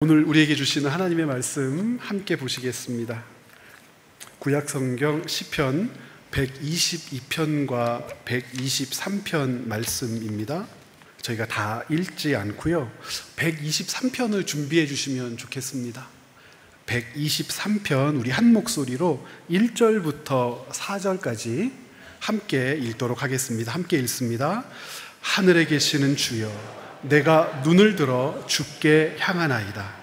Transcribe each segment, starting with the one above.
오늘 우리에게 주시는 하나님의 말씀 함께 보시겠습니다. 구약성경 시편 122편과 123편 말씀입니다. 저희가 다 읽지 않고요, 123편을 준비해 주시면 좋겠습니다. 123편 우리 한 목소리로 1절부터 4절까지 함께 읽도록 하겠습니다. 함께 읽습니다. 하늘에 계시는 주여, 내가 눈을 들어 주께 향하나이다.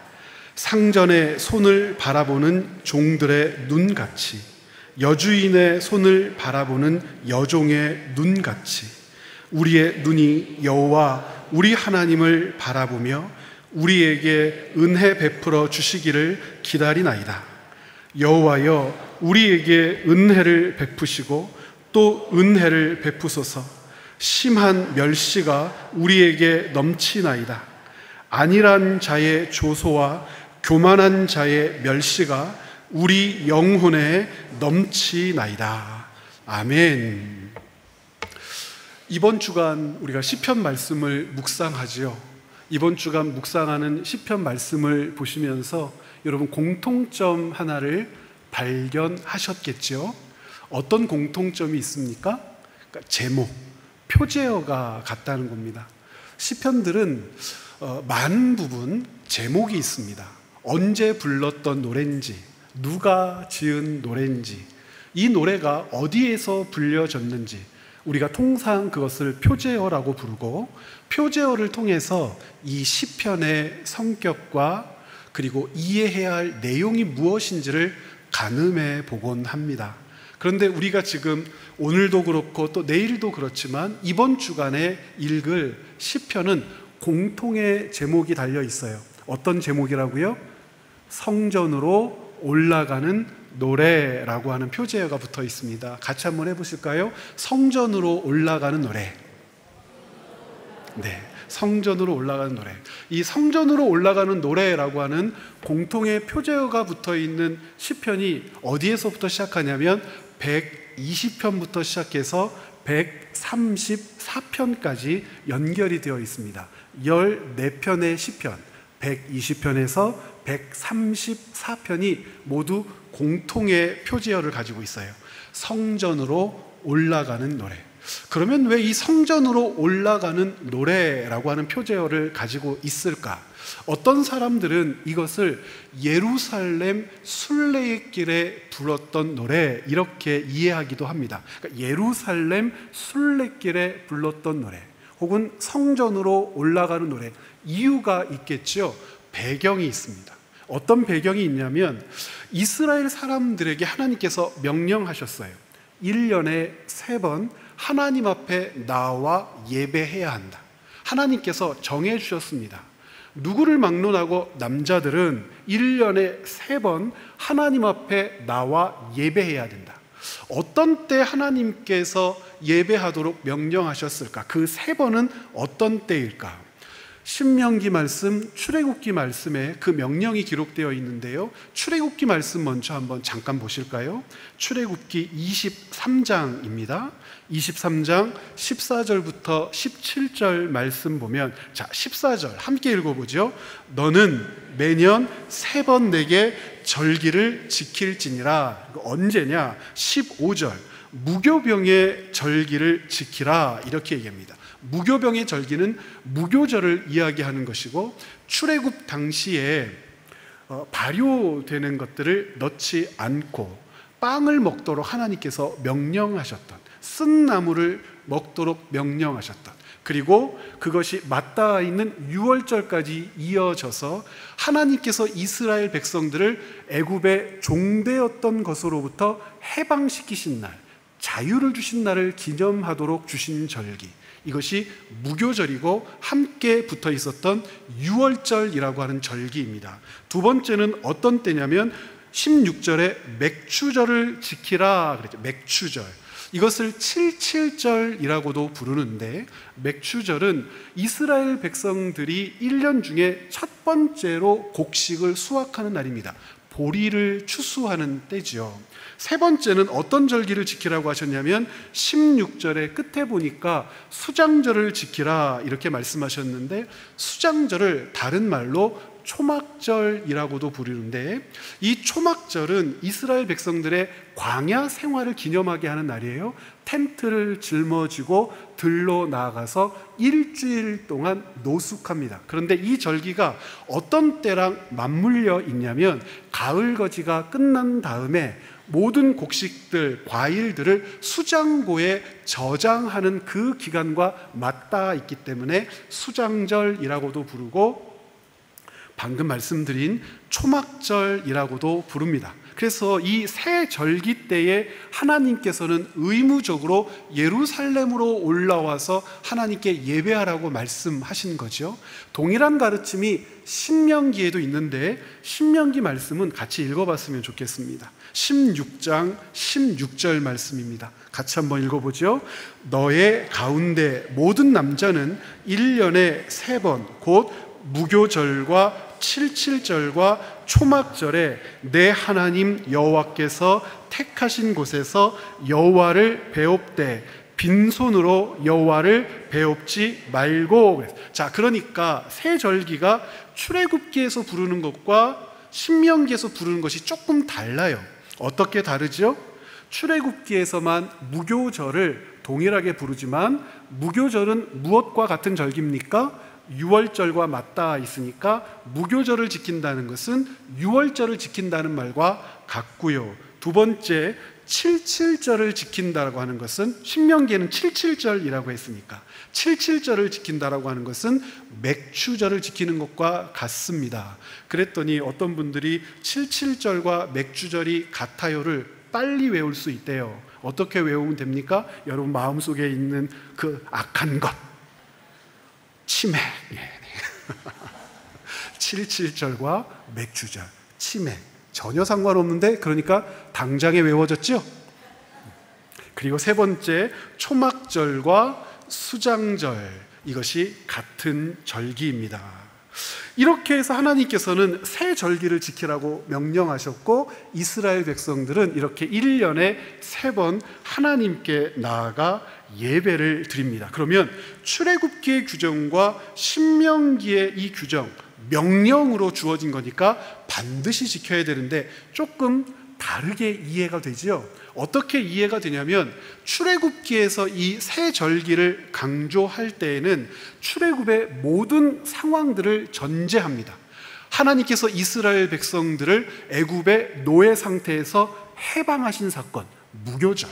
상전의 손을 바라보는 종들의 눈같이, 여주인의 손을 바라보는 여종의 눈같이 우리의 눈이 여호와 우리 하나님을 바라보며 우리에게 은혜 베풀어 주시기를 기다리나이다. 여호와여, 우리에게 은혜를 베푸시고 또 은혜를 베푸소서. 심한 멸시가 우리에게 넘치나이다. 안일한 자의 조소와 교만한 자의 멸시가 우리 영혼에 넘치나이다. 아멘. 이번 주간 우리가 시편 말씀을 묵상하지요. 이번 주간 묵상하는 시편 말씀을 보시면서 여러분 공통점 하나를 발견하셨겠죠? 어떤 공통점이 있습니까? 그러니까 제목, 표제어가 같다는 겁니다. 시편들은 많은 부분 제목이 있습니다. 언제 불렀던 노래인지, 누가 지은 노래인지, 이 노래가 어디에서 불려졌는지 우리가 통상 그것을 표제어라고 부르고, 표제어를 통해서 이 시편의 성격과 그리고 이해해야 할 내용이 무엇인지를 가늠해 보곤 합니다. 그런데 우리가 지금 오늘도 그렇고 또 내일도 그렇지만 이번 주간에 읽을 시편은 공통의 제목이 달려 있어요. 어떤 제목이라고요? 성전으로 올라가는 노래라고 하는 표제어가 붙어 있습니다. 같이 한번 해보실까요? 성전으로 올라가는 노래. 네, 성전으로 올라가는 노래. 이 성전으로 올라가는 노래라고 하는 공통의 표제어가 붙어 있는 시편이 어디에서부터 시작하냐면 120편부터 시작해서 134편까지 연결이 되어 있습니다. 14편의 시편, 120편에서 134편이 모두 공통의 표제어를 가지고 있어요. 성전으로 올라가는 노래. 그러면 왜 이 성전으로 올라가는 노래라고 하는 표제어를 가지고 있을까? 어떤 사람들은 이것을 예루살렘 순례길에 불렀던 노래, 이렇게 이해하기도 합니다. 그러니까 예루살렘 순례길에 불렀던 노래, 혹은 성전으로 올라가는 노래. 이유가 있겠죠. 배경이 있습니다. 어떤 배경이 있냐면, 이스라엘 사람들에게 하나님께서 명령하셨어요. 1년에 3번 하나님 앞에 나와 예배해야 한다. 하나님께서 정해 주셨습니다. 누구를 막론하고 남자들은 1년에 3번 하나님 앞에 나와 예배해야 된다. 어떤 때 하나님께서 예배하도록 명령하셨을까? 그 3번은 어떤 때일까? 신명기 말씀, 출애굽기 말씀에 그 명령이 기록되어 있는데요, 출애굽기 말씀 먼저 한번 잠깐 보실까요? 출애굽기 23장입니다. 23장 14절부터 17절 말씀 보면, 자, 14절 함께 읽어보죠. 너는 매년 3번 내게 절기를 지킬지니라. 언제냐? 15절 무교병의 절기를 지키라, 이렇게 얘기합니다. 무교병의 절기는 무교절을 이야기하는 것이고, 출애굽 당시에 발효되는 것들을 넣지 않고 빵을 먹도록 하나님께서 명령하셨던, 쓴 나물을 먹도록 명령하셨던, 그리고 그것이 맞닿아 있는 유월절까지 이어져서 하나님께서 이스라엘 백성들을 애굽의 종되었던 것으로부터 해방시키신 날, 자유를 주신 날을 기념하도록 주신 절기, 이것이 무교절이고 함께 붙어 있었던 유월절이라고 하는 절기입니다. 두 번째는 어떤 때냐면 16절에 맥추절을 지키라 그랬죠. 맥추절. 이것을 77절이라고도 부르는데, 맥추절은 이스라엘 백성들이 1년 중에 첫 번째로 곡식을 수확하는 날입니다. 보리를 추수하는 때죠. 세 번째는 어떤 절기를 지키라고 하셨냐면 16절의 끝에 보니까 수장절을 지키라 이렇게 말씀하셨는데, 수장절을 다른 말로 초막절이라고도 부르는데, 이 초막절은 이스라엘 백성들의 광야 생활을 기념하게 하는 날이에요. 텐트를 짊어지고 들로 나아가서 일주일 동안 노숙합니다. 그런데 이 절기가 어떤 때랑 맞물려 있냐면, 가을거지가 끝난 다음에 모든 곡식들, 과일들을 수장고에 저장하는 그 기간과 맞닿아 있기 때문에 수장절이라고도 부르고, 방금 말씀드린 초막절이라고도 부릅니다. 그래서 이 새 절기 때에 하나님께서는 의무적으로 예루살렘으로 올라와서 하나님께 예배하라고 말씀하신 거죠. 동일한 가르침이 신명기에도 있는데, 신명기 말씀은 같이 읽어봤으면 좋겠습니다. 16장 16절 말씀입니다. 같이 한번 읽어보죠. 너의 가운데 모든 남자는 1년에 3번 곧 무교절과 칠칠절과 초막절에 내 하나님 여호와께서 택하신 곳에서 여호와를 배웁되 빈손으로 여호와를 배웁지 말고. 자, 그러니까 새 절기가 출애굽기에서 부르는 것과 신명기에서 부르는 것이 조금 달라요. 어떻게 다르죠? 출애굽기에서만 무교절을 동일하게 부르지만, 무교절은 무엇과 같은 절기입니까? 유월절과 맞닿아 있으니까 무교절을 지킨다는 것은 유월절을 지킨다는 말과 같고요. 두 번째, 칠칠절을 지킨다라고 하는 것은, 신명기에는 칠칠절이라고 했으니까 칠칠절을 지킨다라고 하는 것은 맥추절을 지키는 것과 같습니다. 그랬더니 어떤 분들이 칠칠절과 맥추절이 같아요를 빨리 외울 수 있대요. 어떻게 외우면 됩니까? 여러분 마음속에 있는 그 악한 것, 치맥. 77절과 맥주절, 치맥 전혀 상관없는데, 그러니까 당장에 외워졌죠? 그리고 세 번째, 초막절과 수장절, 이것이 같은 절기입니다. 이렇게 해서 하나님께서는 새 절기를 지키라고 명령하셨고, 이스라엘 백성들은 이렇게 1년에 3번 하나님께 나아가 예배를 드립니다. 그러면 출애굽기의 규정과 신명기의 이 규정, 명령으로 주어진 거니까 반드시 지켜야 되는데 조금 다르게 이해가 되죠. 어떻게 이해가 되냐면, 출애굽기에서 이 새 절기를 강조할 때에는 출애굽의 모든 상황들을 전제합니다. 하나님께서 이스라엘 백성들을 애굽의 노예 상태에서 해방하신 사건, 무교절,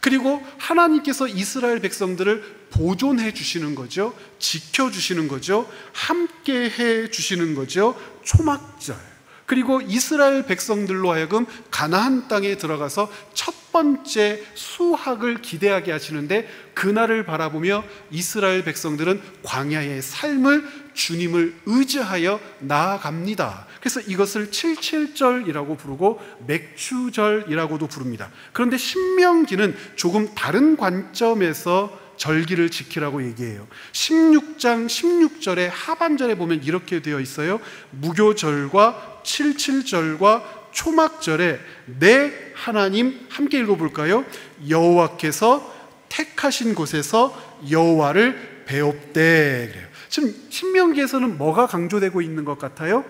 그리고 하나님께서 이스라엘 백성들을 보존해 주시는 거죠. 지켜주시는 거죠. 함께 해 주시는 거죠. 초막절. 그리고 이스라엘 백성들로 하여금 가나안 땅에 들어가서 첫 번째 수확을 기대하게 하시는데, 그날을 바라보며 이스라엘 백성들은 광야의 삶을 주님을 의지하여 나아갑니다. 그래서 이것을 칠칠절이라고 부르고 맥추절이라고도 부릅니다. 그런데 신명기는 조금 다른 관점에서 절기를 지키라고 얘기해요. 16장 16절의 하반절에 보면 이렇게 되어 있어요. 무교절과 칠칠절과 초막절에 내 하나님, 함께 읽어볼까요? 여호와께서 택하신 곳에서 여호와를 배웁되. 그래요. 지금 신명기에서는 뭐가 강조되고 있는 것 같아요?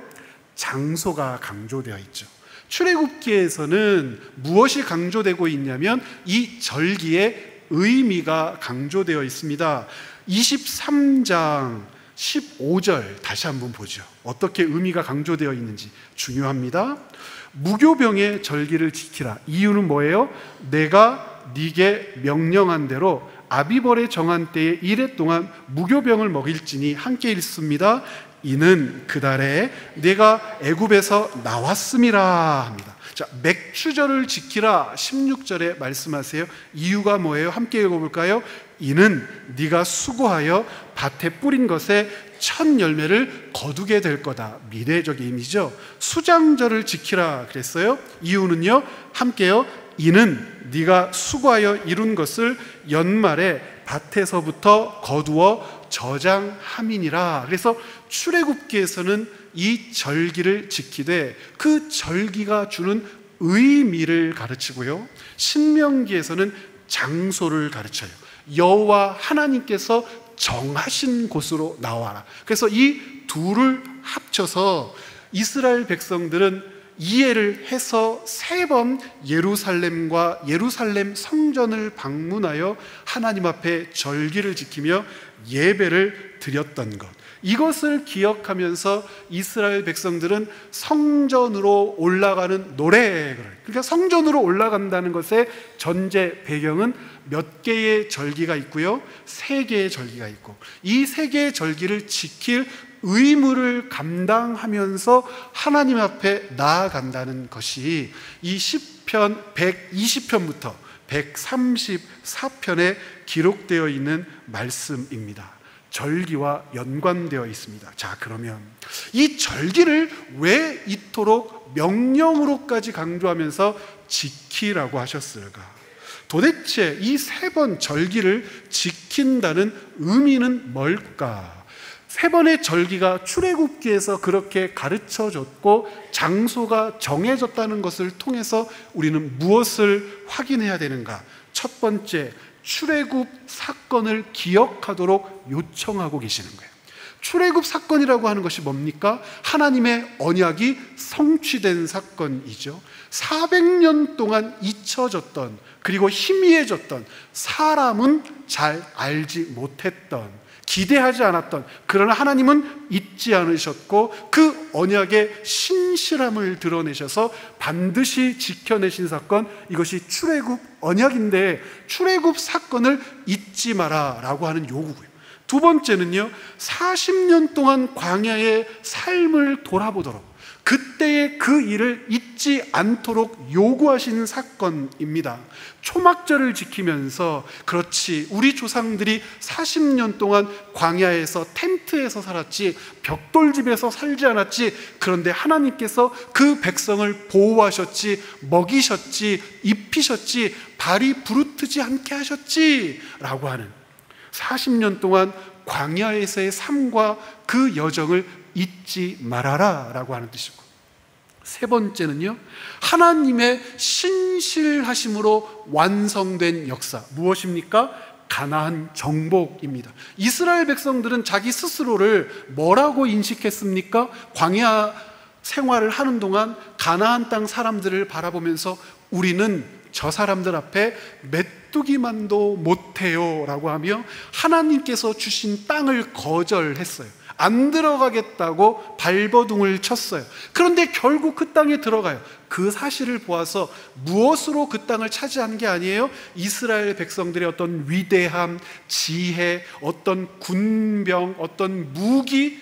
장소가 강조되어 있죠. 출애굽기에서는 무엇이 강조되고 있냐면, 이 절기의 의미가 강조되어 있습니다. 23장 15절 다시 한번 보죠. 어떻게 의미가 강조되어 있는지 중요합니다. 무교병의 절기를 지키라. 이유는 뭐예요? 내가 네게 명령한 대로 아비벌의 정한 때에 이래 동안 무교병을 먹일지니, 함께 읽습니다. 이는 그달에 내가 애굽에서 나왔음이라 합니다. 자, 맥추절을 지키라 16절에 말씀하세요. 이유가 뭐예요? 함께 읽어볼까요? 이는 네가 수고하여 밭에 뿌린 것에 첫 열매를 거두게 될 거다. 미래적인 의미죠. 수장절을 지키라 그랬어요. 이유는요, 함께요. 이는 네가 수고하여 이룬 것을 연말에 밭에서부터 거두어 저장함이니라. 그래서 출애굽기에서는 이 절기를 지키되 그 절기가 주는 의미를 가르치고요, 신명기에서는 장소를 가르쳐요. 여호와 하나님께서 정하신 곳으로 나와라. 그래서 이 둘을 합쳐서 이스라엘 백성들은 이해를 해서 3번 예루살렘과 예루살렘 성전을 방문하여 하나님 앞에 절기를 지키며 예배를 드렸던 것, 이것을 기억하면서 이스라엘 백성들은 성전으로 올라가는 노래, 그러니까 성전으로 올라간다는 것의 전제 배경은 몇 개의 절기가 있고요, 3개의 절기가 있고, 이 3개의 절기를 지킬 의무를 감당하면서 하나님 앞에 나아간다는 것이 이 시편 120편부터 134편에 기록되어 있는 말씀입니다. 절기와 연관되어 있습니다. 자, 그러면 이 절기를 왜 이토록 명령으로까지 강조하면서 지키라고 하셨을까? 도대체 이 3번 절기를 지킨다는 의미는 뭘까? 3번의 절기가 출애굽기에서 그렇게 가르쳐졌고 장소가 정해졌다는 것을 통해서 우리는 무엇을 확인해야 되는가? 첫 번째, 출애굽 사건을 기억하도록 요청하고 계시는 거예요. 출애굽 사건이라고 하는 것이 뭡니까? 하나님의 언약이 성취된 사건이죠. 400년 동안 잊혀졌던, 그리고 희미해졌던, 사람은 잘 알지 못했던, 기대하지 않았던, 그러나 하나님은 잊지 않으셨고 그 언약의 신실함을 드러내셔서 반드시 지켜내신 사건, 이것이 출애굽 언약인데 출애굽 사건을 잊지 마라 라고 하는 요구고요. 두 번째는요, 40년 동안 광야의 삶을 돌아보도록, 그때의 그 일을 잊지 않도록 요구하시는 사건입니다. 초막절을 지키면서, 그렇지, 우리 조상들이 40년 동안 광야에서 텐트에서 살았지, 벽돌집에서 살지 않았지, 그런데 하나님께서 그 백성을 보호하셨지, 먹이셨지, 입히셨지, 발이 부르트지 않게 하셨지 라고 하는, 40년 동안 광야에서의 삶과 그 여정을 잊지 말아라 라고 하는 뜻이고, 세 번째는요, 하나님의 신실하심으로 완성된 역사, 무엇입니까? 가나안 정복입니다. 이스라엘 백성들은 자기 스스로를 뭐라고 인식했습니까? 광야 생활을 하는 동안 가나안 땅 사람들을 바라보면서 우리는 저 사람들 앞에 메뚜기만도 못해요 라고 하며 하나님께서 주신 땅을 거절했어요. 안 들어가겠다고 발버둥을 쳤어요. 그런데 결국 그 땅에 들어가요. 그 사실을 보아서 무엇으로 그 땅을 차지한 게 아니에요? 이스라엘 백성들의 어떤 위대함, 지혜, 어떤 군병, 어떤 무기,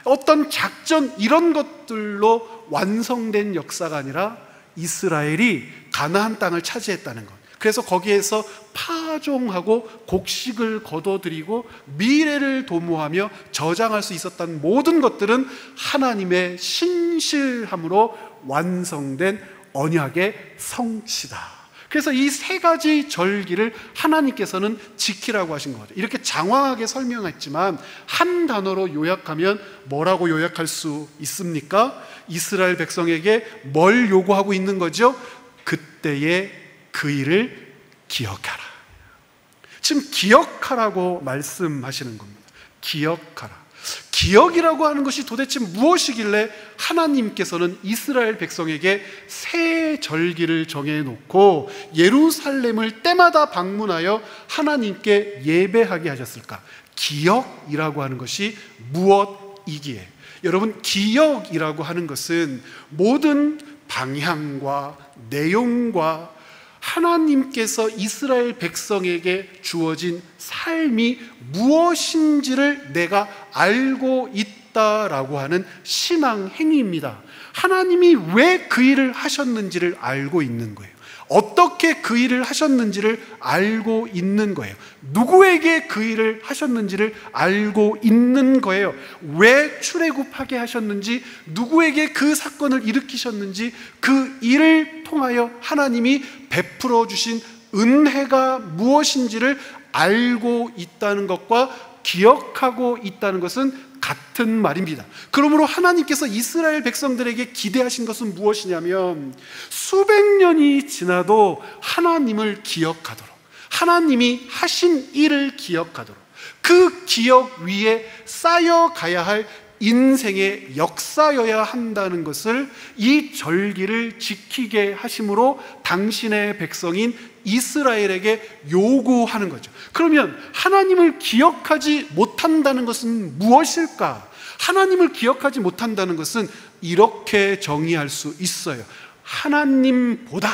어떤 작전, 이런 것들로 완성된 역사가 아니라 이스라엘이 가나안 땅을 차지했다는 것. 그래서 거기에서 파종하고 곡식을 거둬들이고 미래를 도모하며 저장할 수 있었던 모든 것들은 하나님의 신실함으로 완성된 언약의 성취다. 그래서 이 3가지 절기를 하나님께서는 지키라고 하신 거죠. 이렇게 장황하게 설명했지만 한 단어로 요약하면 뭐라고 요약할 수 있습니까? 이스라엘 백성에게 뭘 요구하고 있는 거죠? 그때의 그 일을 기억하라. 지금 기억하라고 말씀하시는 겁니다. 기억하라. 기억이라고 하는 것이 도대체 무엇이길래 하나님께서는 이스라엘 백성에게 새 절기를 정해놓고 예루살렘을 때마다 방문하여 하나님께 예배하게 하셨을까? 기억이라고 하는 것이 무엇이기에? 여러분, 기억이라고 하는 것은 모든 방향과 내용과 하나님께서 이스라엘 백성에게 주어진 삶이 무엇인지를 내가 알고 있다라고 하는 신앙 행위입니다. 하나님이 왜 그 일을 하셨는지를 알고 있는 거예요. 어떻게 그 일을 하셨는지를 알고 있는 거예요. 누구에게 그 일을 하셨는지를 알고 있는 거예요. 왜 출애굽하게 하셨는지, 누구에게 그 사건을 일으키셨는지, 그 일을 통하여 하나님이 베풀어 주신 은혜가 무엇인지를 알고 있다는 것과 기억하고 있다는 것은 같은 말입니다. 그러므로 하나님께서 이스라엘 백성들에게 기대하신 것은 무엇이냐면, 수백 년이 지나도 하나님을 기억하도록, 하나님이 하신 일을 기억하도록, 그 기억 위에 쌓여가야 할 인생의 역사여야 한다는 것을 이 절기를 지키게 하심으로 당신의 백성인 이스라엘에게 요구하는 거죠. 그러면 하나님을 기억하지 못한다는 것은 무엇일까? 하나님을 기억하지 못한다는 것은 이렇게 정의할 수 있어요. 하나님보다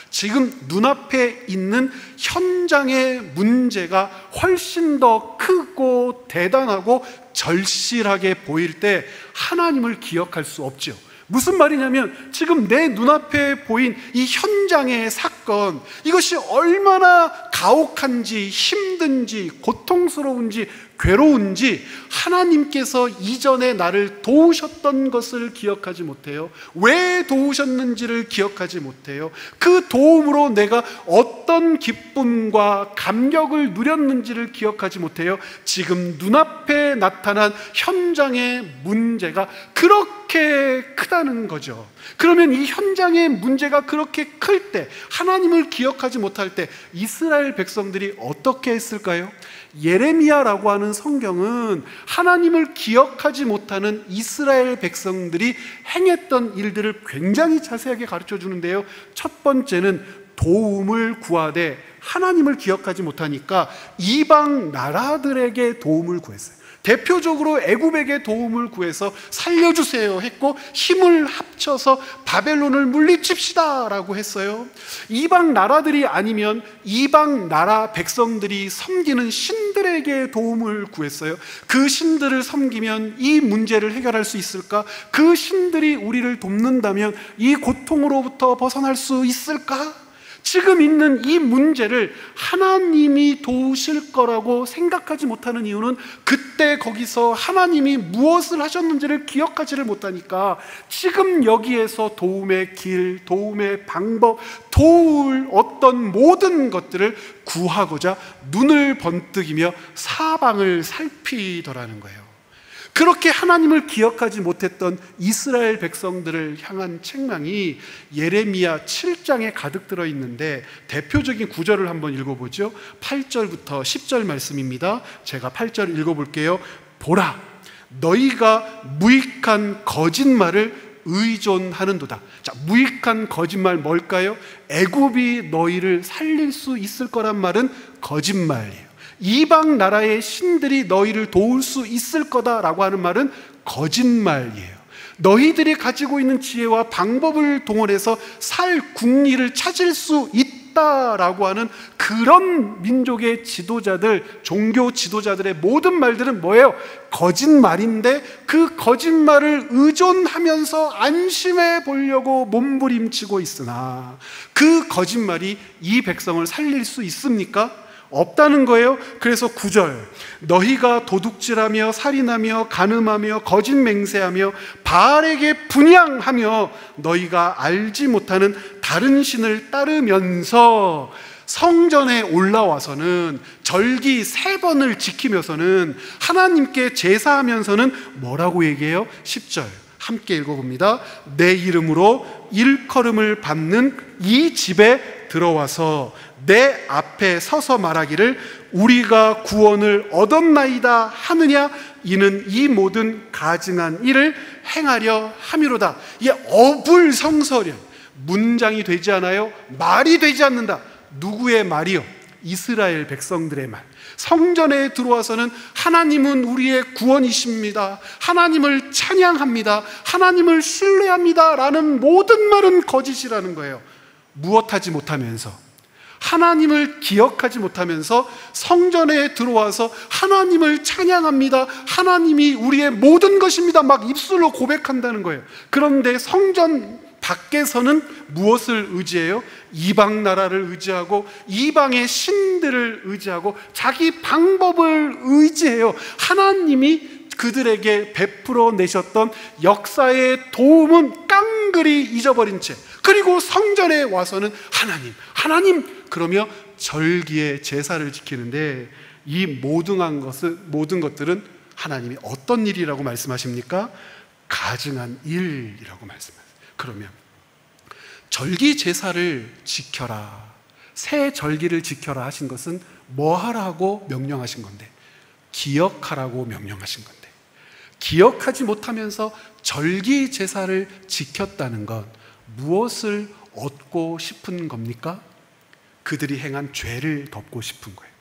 지금 눈앞에 있는 현장의 문제가 훨씬 더 크고 대단하고 절실하게 보일 때 하나님을 기억할 수 없죠. 무슨 말이냐면 지금 내 눈앞에 보인 이 현장의 사건, 이것이 얼마나 가혹한지 힘든지 고통스러운지 괴로운지 하나님께서 이전에 나를 도우셨던 것을 기억하지 못해요. 왜 도우셨는지를 기억하지 못해요. 그 도움으로 내가 어떤 기쁨과 감격을 누렸는지를 기억하지 못해요. 지금 눈앞에 나타난 현장의 문제가 그렇게 크다는 거죠. 그러면 이 현장의 문제가 그렇게 클 때, 하나님을 기억하지 못할 때 이스라엘 백성들이 어떻게 했을까요? 예레미야라고 하는 성경은 하나님을 기억하지 못하는 이스라엘 백성들이 행했던 일들을 굉장히 자세하게 가르쳐 주는데요. 첫 번째는 도움을 구하되 하나님을 기억하지 못하니까 이방 나라들에게 도움을 구했어요. 대표적으로 애굽에게 도움을 구해서 살려주세요 했고 힘을 합쳐서 바벨론을 물리칩시다 라고 했어요. 이방 나라들이 아니면 이방 나라 백성들이 섬기는 신들에게 도움을 구했어요. 그 신들을 섬기면 이 문제를 해결할 수 있을까? 그 신들이 우리를 돕는다면 이 고통으로부터 벗어날 수 있을까? 지금 있는 이 문제를 하나님이 도우실 거라고 생각하지 못하는 이유는 그때 거기서 하나님이 무엇을 하셨는지를 기억하지를 못하니까 지금 여기에서 도움의 길, 도움의 방법, 도울 어떤 모든 것들을 구하고자 눈을 번뜩이며 사방을 살피더라는 거예요. 그렇게 하나님을 기억하지 못했던 이스라엘 백성들을 향한 책망이 예레미야 7장에 가득 들어있는데 대표적인 구절을 한번 읽어보죠. 8절부터 10절 말씀입니다. 제가 8절 읽어볼게요. 보라, 너희가 무익한 거짓말을 의존하는도다. 자, 무익한 거짓말 뭘까요? 애굽이 너희를 살릴 수 있을 거란 말은 거짓말이에요. 이방 나라의 신들이 너희를 도울 수 있을 거다라고 하는 말은 거짓말이에요. 너희들이 가지고 있는 지혜와 방법을 동원해서 살 국리를 찾을 수 있다라고 하는 그런 민족의 지도자들, 종교 지도자들의 모든 말들은 뭐예요? 거짓말인데 그 거짓말을 의존하면서 안심해 보려고 몸부림치고 있으나 그 거짓말이 이 백성을 살릴 수 있습니까? 없다는 거예요. 그래서 9절, 너희가 도둑질하며 살인하며 간음하며 거짓 맹세하며 바알에게 분향하며 너희가 알지 못하는 다른 신을 따르면서 성전에 올라와서는 절기 3번을 지키면서는 하나님께 제사하면서는 뭐라고 얘기해요? 10절 함께 읽어봅니다. 내 이름으로 일컬음을 받는 이 집에 들어와서 내 앞에 서서 말하기를 우리가 구원을 얻었나이다 하느냐, 이는 이 모든 가증한 일을 행하려 함이로다. 이게 어불성설이야. 문장이 되지 않아요. 말이 되지 않는다. 누구의 말이요? 이스라엘 백성들의 말. 성전에 들어와서는 하나님은 우리의 구원이십니다, 하나님을 찬양합니다, 하나님을 신뢰합니다 라는 모든 말은 거짓이라는 거예요. 무엇하지 못하면서, 하나님을 기억하지 못하면서 성전에 들어와서 하나님을 찬양합니다, 하나님이 우리의 모든 것입니다 막 입술로 고백한다는 거예요. 그런데 성전 밖에서는 무엇을 의지해요? 이방 나라를 의지하고 이방의 신들을 의지하고 자기 방법을 의지해요. 하나님이 그들에게 베풀어 내셨던 역사의 도움은 깡그리 잊어버린 채, 그리고 성전에 와서는 하나님 그러며 절기의 제사를 지키는데, 이 모든 것들은 하나님이 어떤 일이라고 말씀하십니까? 가증한 일이라고 말씀하세요. 그러면 절기 제사를 지켜라, 새 절기를 지켜라 하신 것은 뭐 하라고 명령하신 건데? 기억하라고 명령하신 건데, 기억하지 못하면서 절기 제사를 지켰다는 것, 무엇을 얻고 싶은 겁니까? 그들이 행한 죄를 덮고 싶은 거예요.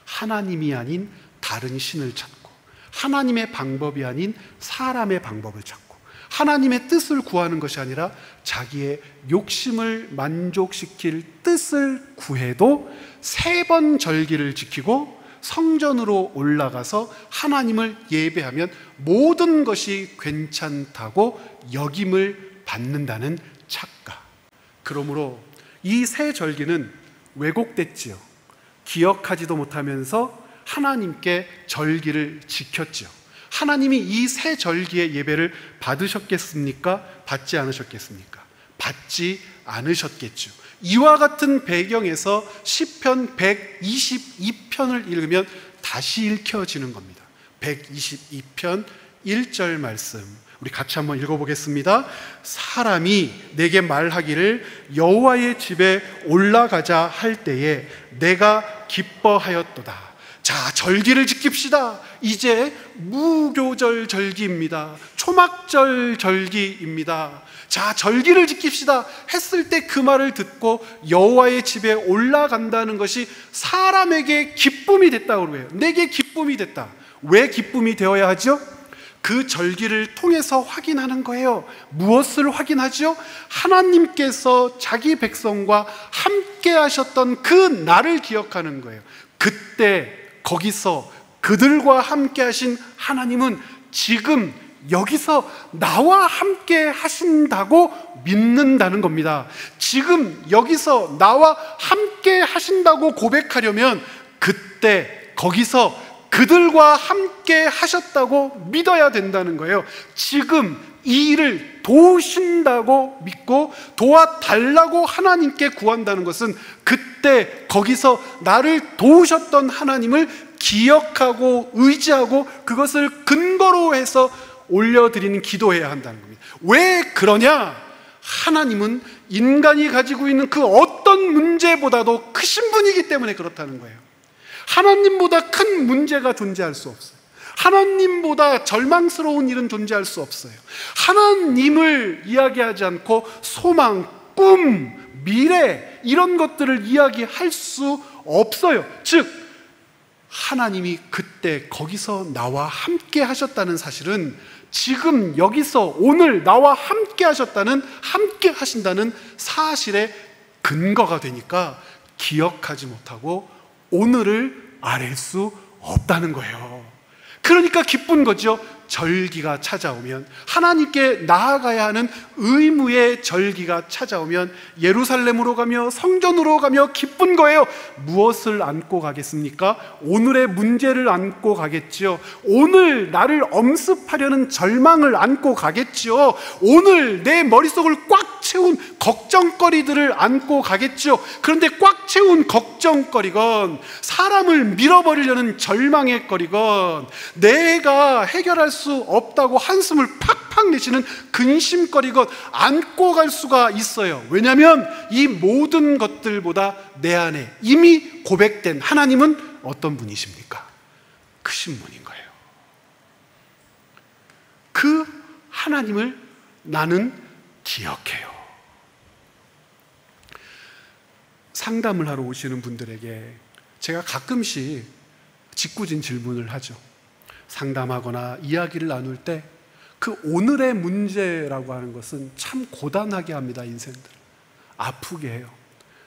하나님이 아닌 다른 신을 찾고, 하나님의 방법이 아닌 사람의 방법을 찾고, 하나님의 뜻을 구하는 것이 아니라 자기의 욕심을 만족시킬 뜻을 구해도 3번 절기를 지키고 성전으로 올라가서 하나님을 예배하면 모든 것이 괜찮다고 여김을 받는다는 착각. 그러므로 이 세 절기는 왜곡됐지요. 기억하지도 못하면서 하나님께 절기를 지켰지요. 하나님이 이 세 절기의 예배를 받으셨겠습니까? 받지 않으셨겠습니까? 받지 않으셨겠죠. 이와 같은 배경에서 시편 122편을 읽으면 다시 읽혀지는 겁니다. 122편 1절 말씀 우리 같이 한번 읽어보겠습니다. 사람이 내게 말하기를 여호와의 집에 올라가자 할 때에 내가 기뻐하였도다. 자, 절기를 지킵시다. 이제 무교절 절기입니다. 초막절 절기입니다. 자, 절기를 지킵시다 했을 때 그 말을 듣고 여호와의 집에 올라간다는 것이 사람에게 기쁨이 됐다고 그래요. 내게 기쁨이 됐다. 왜 기쁨이 되어야 하죠? 그 절기를 통해서 확인하는 거예요. 무엇을 확인하죠? 하나님께서 자기 백성과 함께 하셨던 그 날을 기억하는 거예요. 그때 거기서 그들과 함께 하신 하나님은 지금 여기서 나와 함께 하신다고 믿는다는 겁니다. 지금 여기서 나와 함께 하신다고 고백하려면 그때 거기서 그들과 함께 하셨다고 믿어야 된다는 거예요. 지금 이 일을 도우신다고 믿고 도와달라고 하나님께 구한다는 것은 그때 거기서 나를 도우셨던 하나님을 기억하고 의지하고 그것을 근거로 해서 올려드리는 기도해야 한다는 겁니다. 왜 그러냐? 하나님은 인간이 가지고 있는 그 어떤 문제보다도 크신 분이기 때문에 그렇다는 거예요. 하나님보다 큰 문제가 존재할 수 없어요. 하나님보다 절망스러운 일은 존재할 수 없어요. 하나님을 이야기하지 않고 소망, 꿈, 미래 이런 것들을 이야기할 수 없어요. 즉 하나님이 그때 거기서 나와 함께 하셨다는 사실은 지금 여기서 오늘 나와 함께 하셨다는, 함께 하신다는 사실의 근거가 되니까 기억하지 못하고 오늘을 아랠 수 없다는 거예요. 그러니까 기쁜 거죠. 절기가 찾아오면, 하나님께 나아가야 하는 의무의 절기가 찾아오면 예루살렘으로 가며 성전으로 가며 기쁜 거예요. 무엇을 안고 가겠습니까? 오늘의 문제를 안고 가겠지요. 오늘 나를 엄습하려는 절망을 안고 가겠지요. 오늘 내 머릿속을 꽉 채운 걱정거리들을 안고 가겠지요. 그런데 꽉 채운 걱정거리건 사람을 밀어버리려는 절망의 거리건 내가 해결할 수 없다고 한숨을 팍팍 내쉬는 근심거리건 안고 갈 수가 있어요. 왜냐하면 이 모든 것들보다 내 안에 이미 고백된 하나님은 어떤 분이십니까? 크신 분인 거예요. 그 하나님을 나는 기억해요. 상담을 하러 오시는 분들에게 제가 가끔씩 짓궂은 질문을 하죠. 상담하거나 이야기를 나눌 때 그 오늘의 문제라고 하는 것은 참 고단하게 합니다. 인생들 아프게 해요.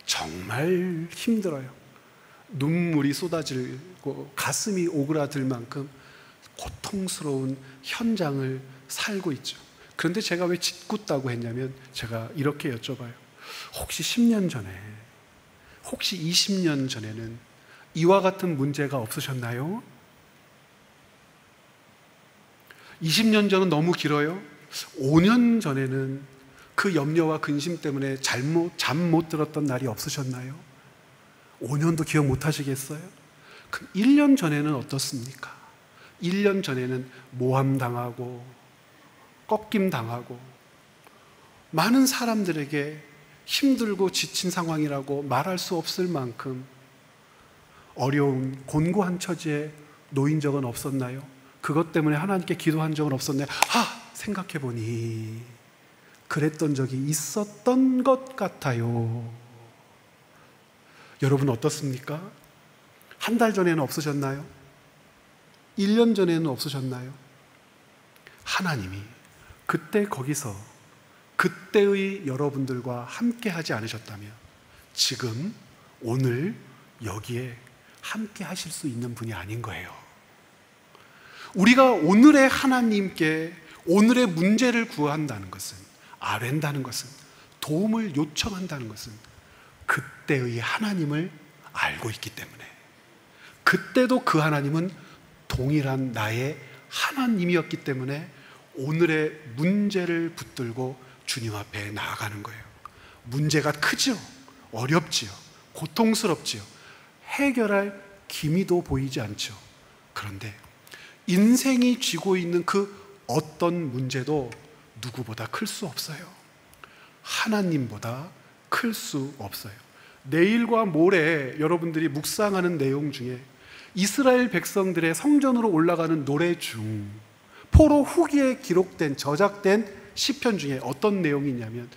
정말 힘들어요. 눈물이 쏟아지고 가슴이 오그라들 만큼 고통스러운 현장을 살고 있죠. 그런데 제가 왜 짓궂다고 했냐면 제가 이렇게 여쭤봐요. 혹시 10년 전에, 혹시 20년 전에는 이와 같은 문제가 없으셨나요? 20년 전은 너무 길어요. 5년 전에는 그 염려와 근심 때문에 잠 못 들었던 날이 없으셨나요? 5년도 기억 못 하시겠어요? 그럼 1년 전에는 어떻습니까? 1년 전에는 모함당하고 꺾임당하고 많은 사람들에게 힘들고 지친 상황이라고 말할 수 없을 만큼 어려운 곤고한 처지에 놓인 적은 없었나요? 그것 때문에 하나님께 기도한 적은 없었네. 생각해보니 그랬던 적이 있었던 것 같아요. 여러분 어떻습니까? 한 달 전에는 없으셨나요? 1년 전에는 없으셨나요? 하나님이 그때 거기서 그때의 여러분들과 함께 하지 않으셨다면 지금 오늘 여기에 함께 하실 수 있는 분이 아닌 거예요. 우리가 오늘의 하나님께 오늘의 문제를 구한다는 것은, 아랜다는 것은, 도움을 요청한다는 것은 그때의 하나님을 알고 있기 때문에, 그때도 그 하나님은 동일한 나의 하나님이었기 때문에 오늘의 문제를 붙들고 주님 앞에 나아가는 거예요. 문제가 크죠? 어렵지요? 고통스럽지요? 해결할 기미도 보이지 않죠? 그런데 인생이 쥐고 있는 그 어떤 문제도 누구보다 클 수 없어요. 하나님보다 클 수 없어요. 내일과 모레 여러분들이 묵상하는 내용 중에 이스라엘 백성들의 성전으로 올라가는 노래 중 포로 후기에 기록된, 저작된 시편 중에 어떤 내용이 있냐면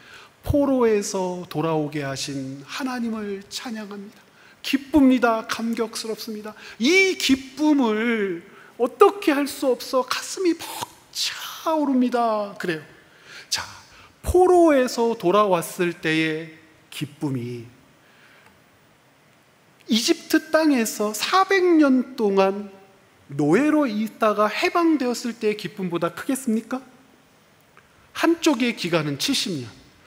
포로에서 돌아오게 하신 하나님을 찬양합니다. 기쁩니다. 감격스럽습니다. 이 기쁨을 어떻게 할 수 없어 가슴이 벅차오릅니다. 그래요. 자, 포로에서 돌아왔을 때의 기쁨이 이집트 땅에서 400년 동안 노예로 있다가 해방되었을 때의 기쁨보다 크겠습니까? 한쪽의 기간은 70년,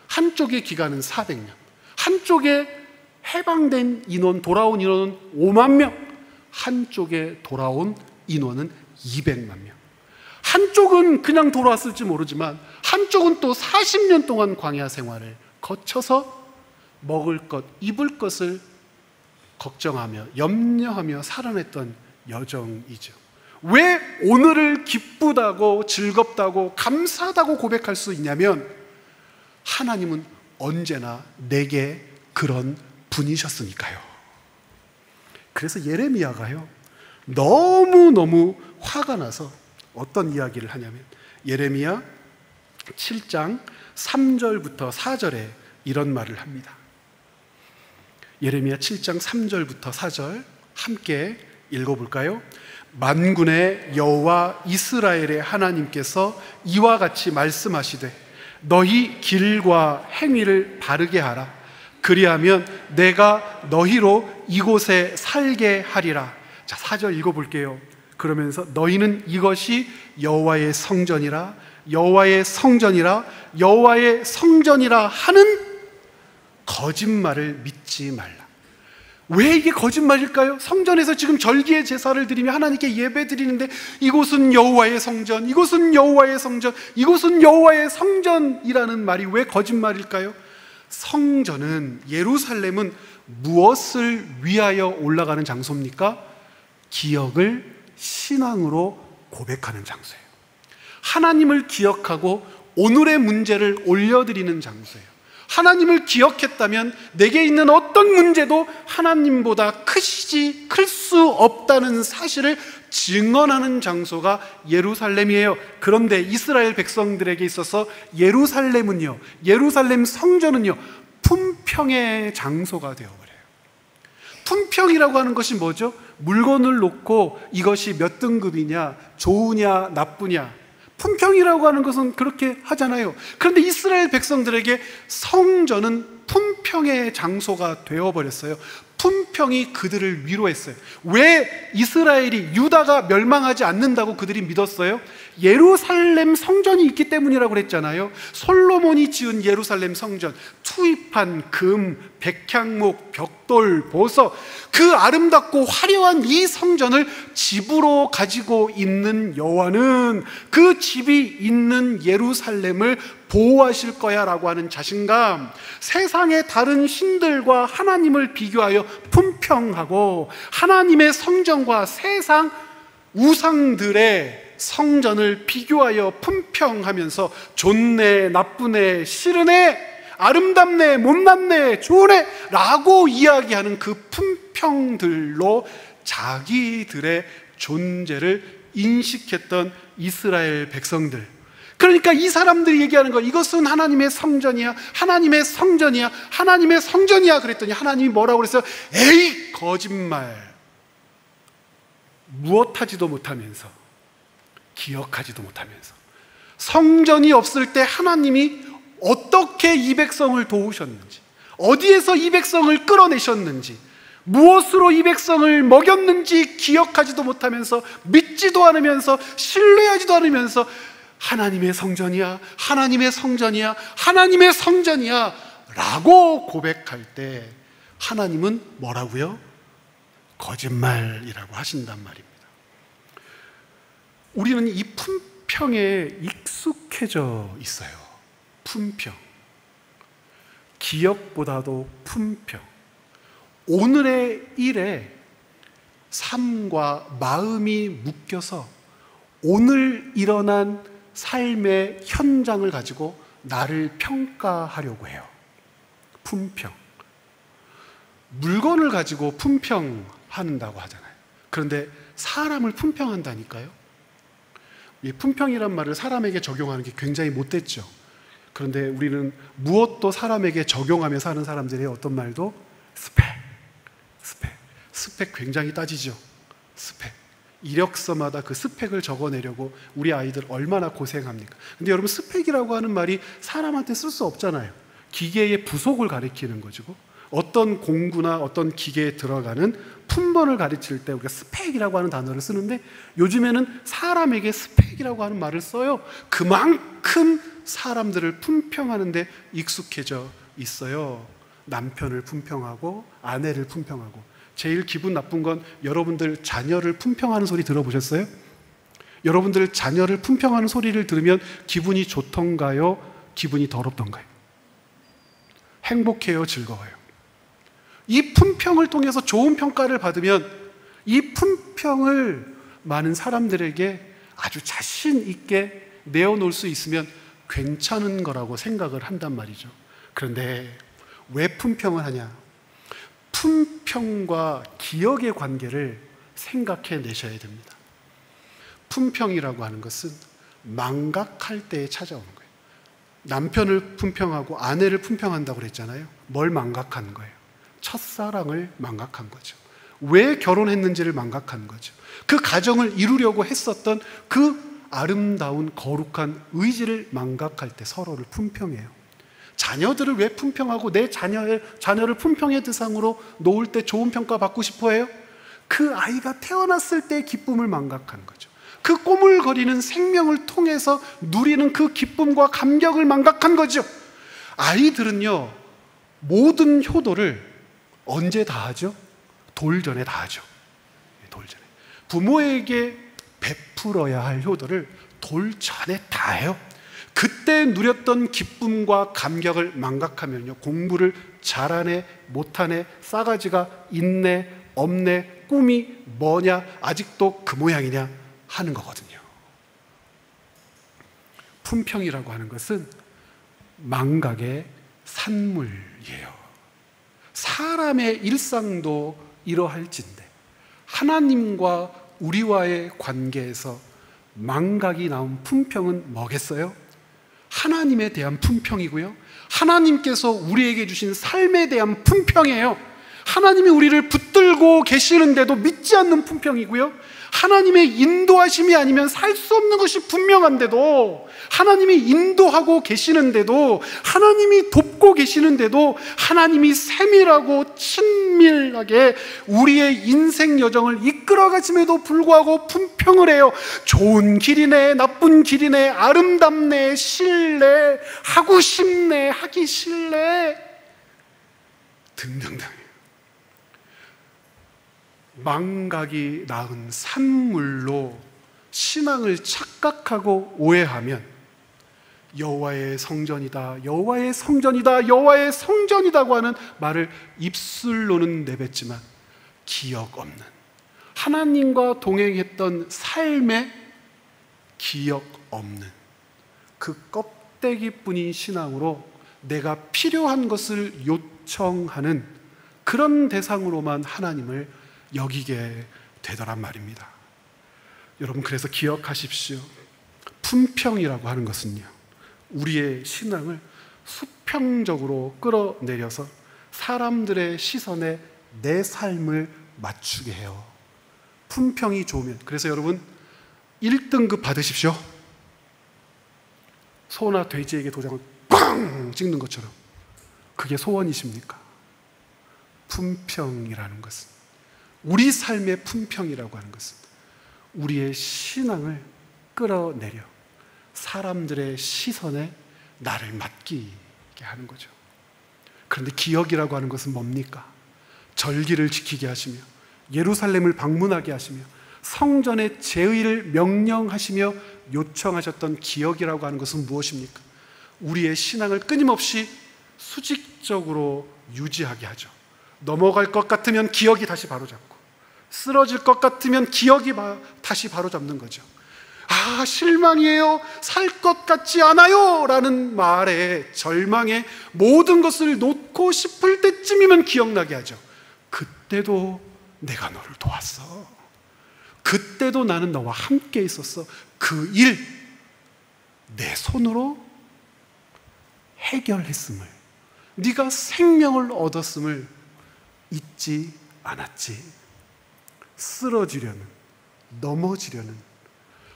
한쪽의 기간은 400년, 한쪽에 해방된 인원, 돌아온 인원은 5만 명, 한쪽에 돌아온 인원은 200만 명. 한쪽은 그냥 돌아왔을지 모르지만 한쪽은 또 40년 동안 광야 생활을 거쳐서 먹을 것, 입을 것을 걱정하며 염려하며 살아냈던 여정이죠. 왜 오늘을 기쁘다고 즐겁다고 감사하다고 고백할 수 있냐면 하나님은 언제나 내게 그런 분이셨으니까요. 그래서 예레미야가요, 너무너무 화가 나서 어떤 이야기를 하냐면 예레미야 7장 3절부터 4절에 이런 말을 합니다. 예레미야 7장 3절부터 4절 함께 읽어볼까요? 만군의 여호와 이스라엘의 하나님께서 이와 같이 말씀하시되 너희 길과 행위를 바르게 하라. 그리하면 내가 너희로 이곳에 살게 하리라. 자, 4절 읽어볼게요. 그러면서 너희는 이것이 여호와의 성전이라, 여호와의 성전이라, 여호와의 성전이라 하는 거짓말을 믿지 말라. 왜 이게 거짓말일까요? 성전에서 지금 절기의 제사를 드리며 하나님께 예배 드리는데 이곳은 여호와의 성전, 이곳은 여호와의 성전, 이곳은 여호와의 성전이라는 말이 왜 거짓말일까요? 성전은, 예루살렘은 무엇을 위하여 올라가는 장소입니까? 기억을 신앙으로 고백하는 장소예요. 하나님을 기억하고 오늘의 문제를 올려드리는 장소예요. 하나님을 기억했다면 내게 있는 어떤 문제도 하나님보다 클 수 없다는 사실을 증언하는 장소가 예루살렘이에요. 그런데 이스라엘 백성들에게 있어서 예루살렘은요, 예루살렘 성전은요, 품평의 장소가 되어버려요. 품평이라고 하는 것이 뭐죠? 물건을 놓고 이것이 몇 등급이냐, 좋으냐, 나쁘냐. 품평이라고 하는 것은 그렇게 하잖아요. 그런데 이스라엘 백성들에게 성전은 품평의 장소가 되어버렸어요. 품평이 그들을 위로했어요. 왜 이스라엘이, 유다가 멸망하지 않는다고 그들이 믿었어요? 예루살렘 성전이 있기 때문이라고 그랬잖아요. 솔로몬이 지은 예루살렘 성전, 투입한 금, 백향목, 벽돌, 보석, 그 아름답고 화려한 이 성전을 집으로 가지고 있는 여호와는 그 집이 있는 예루살렘을 보호하실 거야 라고 하는 자신감, 세상의 다른 신들과 하나님을 비교하여 품평하고 하나님의 성전과 세상 우상들의 성전을 비교하여 품평하면서 좋네, 나쁘네, 싫으네, 아름답네, 못났네, 좋으네 라고 이야기하는 그 품평들로 자기들의 존재를 인식했던 이스라엘 백성들. 그러니까 이 사람들이 얘기하는 거, 이것은 하나님의 성전이야, 하나님의 성전이야, 하나님의 성전이야 그랬더니 하나님이 뭐라고 그랬어요? 에이, 거짓말. 무엇하지도 못하면서, 기억하지도 못하면서, 성전이 없을 때 하나님이 어떻게 이 백성을 도우셨는지, 어디에서 이 백성을 끌어내셨는지, 무엇으로 이 백성을 먹였는지 기억하지도 못하면서, 믿지도 않으면서, 신뢰하지도 않으면서 하나님의 성전이야, 하나님의 성전이야, 하나님의 성전이야 라고 고백할 때 하나님은 뭐라고요? 거짓말이라고 하신단 말입니다. 우리는 이 품평에 익숙해져 있어요. 품평. 기억보다도 품평. 오늘의 일에 삶과 마음이 묶여서 오늘 일어난 삶의 현장을 가지고 나를 평가하려고 해요. 품평. 물건을 가지고 품평한다고 하잖아요. 그런데 사람을 품평한다니까요. 이 품평이란 말을 사람에게 적용하는 게 굉장히 못됐죠. 그런데 우리는 무엇도 사람에게 적용하며 사는 사람들의 어떤 말도 스펙 굉장히 따지죠. 스펙. 이력서마다 그 스펙을 적어내려고 우리 아이들 얼마나 고생합니까? 근데 여러분, 스펙이라고 하는 말이 사람한테 쓸 수 없잖아요. 기계의 부속을 가리키는 거고, 어떤 공구나 어떤 기계에 들어가는 품번을 가르칠 때 우리가 스펙이라고 하는 단어를 쓰는데, 요즘에는 사람에게 스펙이라고 하는 말을 써요. 그만큼 사람들을 품평하는 데 익숙해져 있어요. 남편을 품평하고 아내를 품평하고. 제일 기분 나쁜 건 여러분들 자녀를 품평하는 소리 들어보셨어요? 여러분들 자녀를 품평하는 소리를 들으면 기분이 좋던가요? 기분이 더럽던가요? 행복해요? 즐거워요? 이 품평을 통해서 좋은 평가를 받으면 이 품평을 많은 사람들에게 아주 자신 있게 내어놓을 수 있으면 괜찮은 거라고 생각을 한단 말이죠. 그런데 왜 품평을 하냐? 품평과 기억의 관계를 생각해 내셔야 됩니다. 품평이라고 하는 것은 망각할 때에 찾아오는 거예요. 남편을 품평하고 아내를 품평한다고 그랬잖아요. 뭘 망각한 거예요? 첫사랑을 망각한 거죠. 왜 결혼했는지를 망각한 거죠. 그 가정을 이루려고 했었던 그 아름다운 거룩한 의지를 망각할 때 서로를 품평해요. 자녀들을 왜 품평하고 내 자녀를 품평의 대상으로 놓을 때 좋은 평가 받고 싶어 해요? 그 아이가 태어났을 때의 기쁨을 망각한 거죠. 그 꼬물거리는 생명을 통해서 누리는 그 기쁨과 감격을 망각한 거죠. 아이들은요, 모든 효도를 언제 다 하죠? 돌 전에 다 하죠. 돌 전에. 부모에게 베풀어야 할 효도를 돌 전에 다 해요. 그때 누렸던 기쁨과 감격을 망각하면요, 공부를 잘하네 못하네, 싸가지가 있네 없네, 꿈이 뭐냐, 아직도 그 모양이냐 하는 거거든요. 품평이라고 하는 것은 망각의 산물이에요. 사람의 일상도 이러할진데 하나님과 우리와의 관계에서 망각이 나온 품평은 뭐겠어요? 하나님에 대한 품평이고요, 하나님께서 우리에게 주신 삶에 대한 품평이에요. 하나님이 우리를 붙들고 계시는데도 믿지 않는 품평이고요, 하나님의 인도하심이 아니면 살 수 없는 것이 분명한데도, 하나님이 인도하고 계시는데도, 하나님이 돕고 계시는데도 하나님이 세밀하고 친밀하게 우리의 인생 여정을 이끌어가심에도 불구하고 품평을 해요. 좋은 길이네, 나쁜 길이네, 아름답네, 싫네, 하고 싶네, 하기 싫네 등등등. 망각이 낳은 산물로 신앙을 착각하고 오해하면 여호와의 성전이다, 여호와의 성전이다, 여호와의 성전이다고 하는 말을 입술로는 내뱉지만 기억 없는, 하나님과 동행했던 삶에 기억 없는 그 껍데기뿐인 신앙으로 내가 필요한 것을 요청하는 그런 대상으로만 하나님을 여기게 되더란 말입니다. 여러분, 그래서 기억하십시오. 품평이라고 하는 것은요, 우리의 신앙을 수평적으로 끌어내려서 사람들의 시선에 내 삶을 맞추게 해요. 품평이 좋으면, 그래서 여러분 1등급 받으십시오. 소나 돼지에게 도장을 꽝 찍는 것처럼. 그게 소원이십니까? 품평이라는 것은, 우리 삶의 품평이라고 하는 것은 우리의 신앙을 끌어내려 사람들의 시선에 나를 맡기게 하는 거죠. 그런데 기억이라고 하는 것은 뭡니까? 절기를 지키게 하시며 예루살렘을 방문하게 하시며 성전의 제의를 명령하시며 요청하셨던 기억이라고 하는 것은 무엇입니까? 우리의 신앙을 끊임없이 수직적으로 유지하게 하죠. 넘어갈 것 같으면 기억이 다시 바로잡고, 쓰러질 것 같으면 기억이 다시 바로잡는 거죠. 아, 실망이에요, 살 것 같지 않아요 라는 말에, 절망에 모든 것을 놓고 싶을 때쯤이면 기억나게 하죠. 그때도 내가 너를 도왔어. 그때도 나는 너와 함께 있었어. 그 일 내 손으로 해결했음을, 네가 생명을 얻었음을 잊지 않았지. 쓰러지려는, 넘어지려는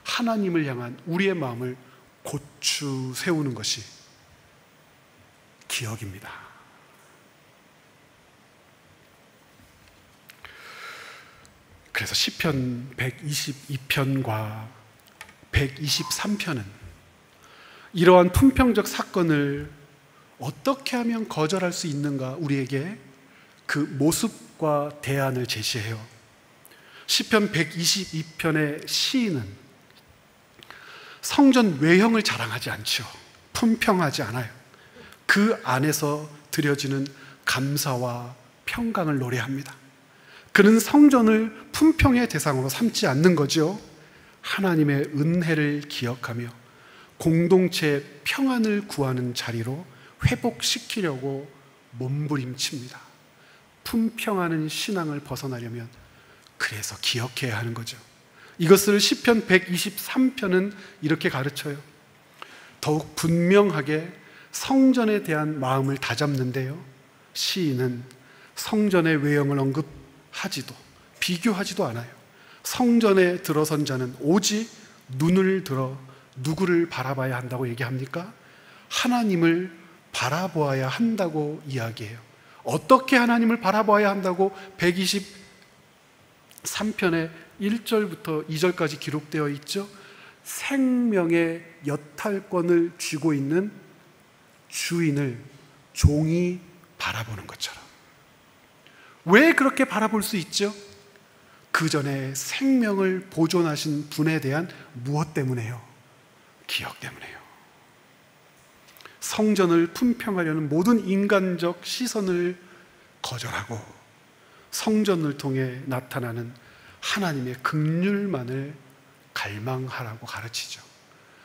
하나님을 향한 우리의 마음을 고추 세우는 것이 기억입니다. 그래서 시편 122편과 123편은 이러한 품평적 사건을 어떻게 하면 거절할 수 있는가, 우리에게 그 모습과 대안을 제시해요. 시편 122편의 시인은 성전 외형을 자랑하지 않죠. 품평하지 않아요. 그 안에서 드려지는 감사와 평강을 노래합니다. 그는 성전을 품평의 대상으로 삼지 않는 거죠. 하나님의 은혜를 기억하며 공동체의 평안을 구하는 자리로 회복시키려고 몸부림칩니다. 품평하는 신앙을 벗어나려면 그래서 기억해야 하는 거죠. 이것을 시편 123편은 이렇게 가르쳐요. 더욱 분명하게 성전에 대한 마음을 다잡는데요, 시인은 성전의 외형을 언급하지도 비교하지도 않아요. 성전에 들어선 자는 오직 눈을 들어 누구를 바라봐야 한다고 얘기합니까? 하나님을 바라보아야 한다고 이야기해요. 어떻게 하나님을 바라봐야 한다고 123편의 1절부터 2절까지 기록되어 있죠. 생명의 여탈권을 쥐고 있는 주인을 종이 바라보는 것처럼. 왜 그렇게 바라볼 수 있죠? 그 전에 생명을 보존하신 분에 대한 무엇 때문에요? 기억 때문에요. 성전을 품평하려는 모든 인간적 시선을 거절하고 성전을 통해 나타나는 하나님의 긍휼만을 갈망하라고 가르치죠.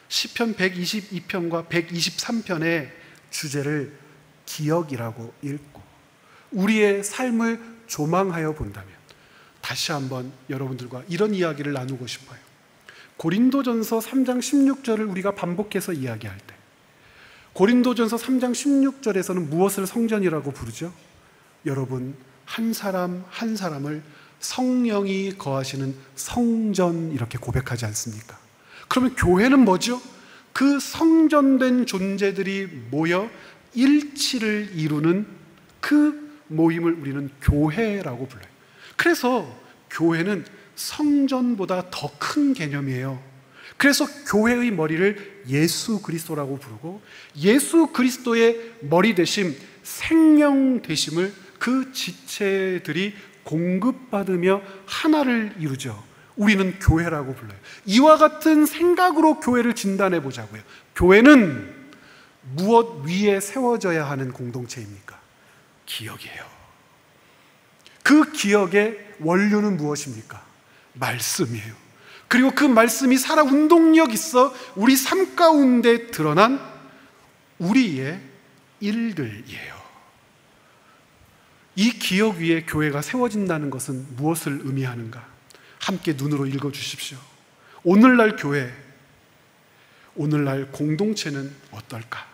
시편 122편과 123편의 주제를 기억이라고 읽고 우리의 삶을 조망하여 본다면 다시 한번 여러분들과 이런 이야기를 나누고 싶어요. 고린도전서 3장 16절을 우리가 반복해서 이야기할 때 고린도전서 3장 16절에서는 무엇을 성전이라고 부르죠? 여러분, 한 사람 한 사람을 성령이 거하시는 성전 이렇게 고백하지 않습니까? 그러면 교회는 뭐죠? 그 성전된 존재들이 모여 일치를 이루는 그 모임을 우리는 교회라고 불러요. 그래서 교회는 성전보다 더 큰 개념이에요. 그래서 교회의 머리를 예수 그리스도라고 부르고 예수 그리스도의 머리 되심, 생명 되심을 그 지체들이 공급받으며 하나를 이루죠. 우리는 교회라고 불러요. 이와 같은 생각으로 교회를 진단해 보자고요. 교회는 무엇 위에 세워져야 하는 공동체입니까? 기억이에요. 그 기억의 원료는 무엇입니까? 말씀이에요. 그리고 그 말씀이 살아 운동력 있어 우리 삶 가운데 드러난 우리의 일들이에요. 이 기억 위에 교회가 세워진다는 것은 무엇을 의미하는가? 함께 눈으로 읽어주십시오. 오늘날 교회, 오늘날 공동체는 어떨까?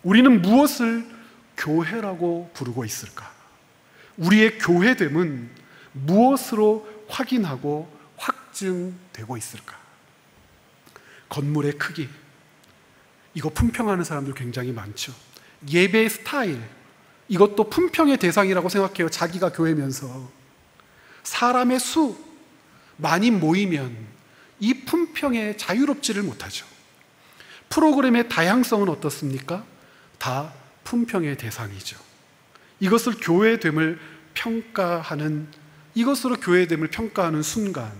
우리는 무엇을 교회라고 부르고 있을까? 우리의 교회됨은 무엇으로 확인하고 확증되고 있을까? 건물의 크기, 이거 품평하는 사람들 굉장히 많죠. 예배 스타일, 이것도 품평의 대상이라고 생각해요. 자기가 교회면서. 사람의 수, 많이 모이면 이 품평에 자유롭지를 못하죠. 프로그램의 다양성은 어떻습니까? 다 품평의 대상이죠. 이것을 교회됨을 평가하는, 이것으로 교회됨을 평가하는 순간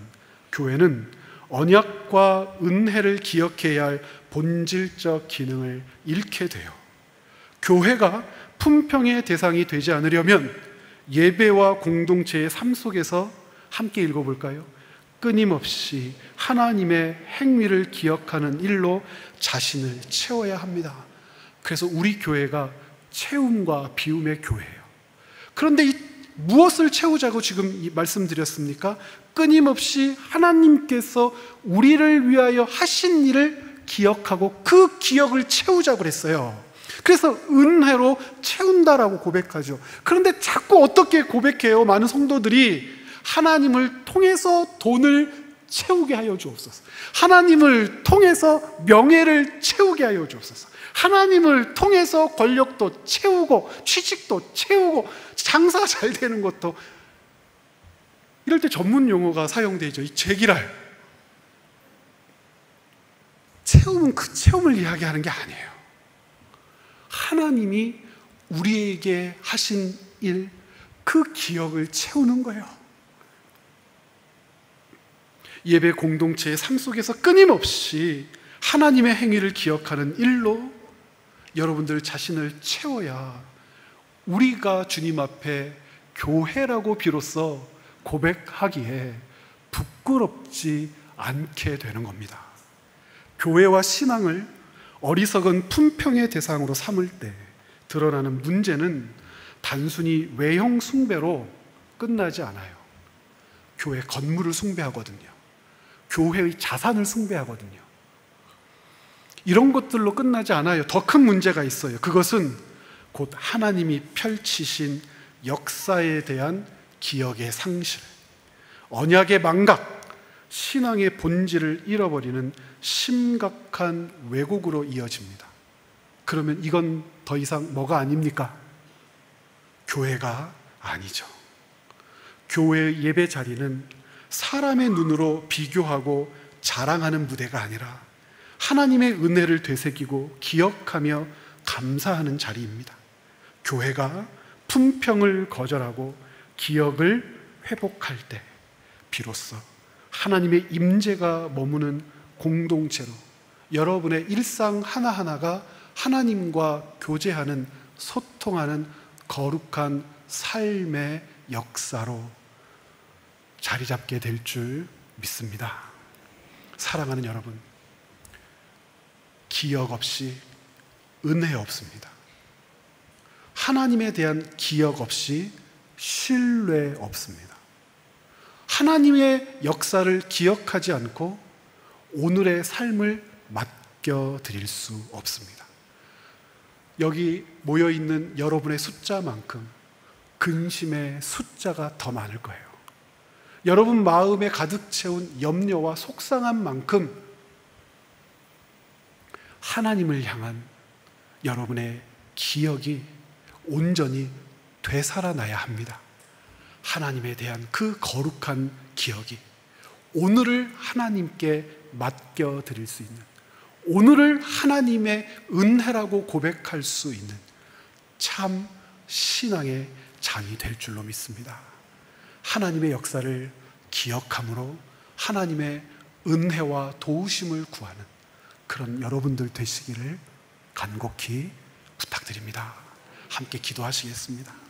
교회는 언약과 은혜를 기억해야 할 본질적 기능을 잃게 돼요. 교회가 품평의 대상이 되지 않으려면 예배와 공동체의 삶 속에서 함께 읽어볼까요? 끊임없이 하나님의 행위를 기억하는 일로 자신을 채워야 합니다. 그래서 우리 교회가 채움과 비움의 교회예요. 그런데 무엇을 채우자고 지금 말씀드렸습니까? 끊임없이 하나님께서 우리를 위하여 하신 일을 기억하고 그 기억을 채우자고 그랬어요. 그래서 은혜로 채운다라고 고백하죠. 그런데 자꾸 어떻게 고백해요? 많은 성도들이 하나님을 통해서 돈을 채우게 하여 주옵소서, 하나님을 통해서 명예를 채우게 하여 주옵소서, 하나님을 통해서 권력도 채우고 취직도 채우고 장사 잘 되는 것도. 이럴 때 전문 용어가 사용되죠. 이 제기랄. 채움은 그 채움을 이야기하는 게 아니에요. 하나님이 우리에게 하신 일, 그 기억을 채우는 거예요. 예배 공동체의 삶 속에서 끊임없이 하나님의 행위를 기억하는 일로 여러분들 자신을 채워야 우리가 주님 앞에 교회라고 비로소 고백하기에 부끄럽지 않게 되는 겁니다. 교회와 신앙을 어리석은 품평의 대상으로 삼을 때 드러나는 문제는 단순히 외형 숭배로 끝나지 않아요. 교회 건물을 숭배하거든요. 교회의 자산을 숭배하거든요. 이런 것들로 끝나지 않아요. 더 큰 문제가 있어요. 그것은 곧 하나님이 펼치신 역사에 대한 기억의 상실, 언약의 망각, 신앙의 본질을 잃어버리는 심각한 왜곡으로 이어집니다. 그러면 이건 더 이상 뭐가 아닙니까? 교회가 아니죠. 교회의 예배 자리는 사람의 눈으로 비교하고 자랑하는 무대가 아니라 하나님의 은혜를 되새기고 기억하며 감사하는 자리입니다. 교회가 품평을 거절하고 기억을 회복할 때 비로소 하나님의 임재가 머무는 공동체로 여러분의 일상 하나하나가 하나님과 교제하는, 소통하는 거룩한 삶의 역사로 자리 잡게 될 줄 믿습니다. 사랑하는 여러분, 기억 없이 은혜 없습니다. 하나님에 대한 기억 없이 신뢰 없습니다. 하나님의 역사를 기억하지 않고 오늘의 삶을 맡겨드릴 수 없습니다. 여기 모여있는 여러분의 숫자만큼 근심의 숫자가 더 많을 거예요. 여러분 마음에 가득 채운 염려와 속상한 만큼 하나님을 향한 여러분의 기억이 온전히 되살아나야 합니다. 하나님에 대한 그 거룩한 기억이 오늘을 하나님께 맡겨드릴 수 있는, 오늘을 하나님의 은혜라고 고백할 수 있는 참 신앙의 장이 될 줄로 믿습니다. 하나님의 역사를 기억함으로 하나님의 은혜와 도우심을 구하는 그런 여러분들 되시기를 간곡히 부탁드립니다. 함께 기도하시겠습니다.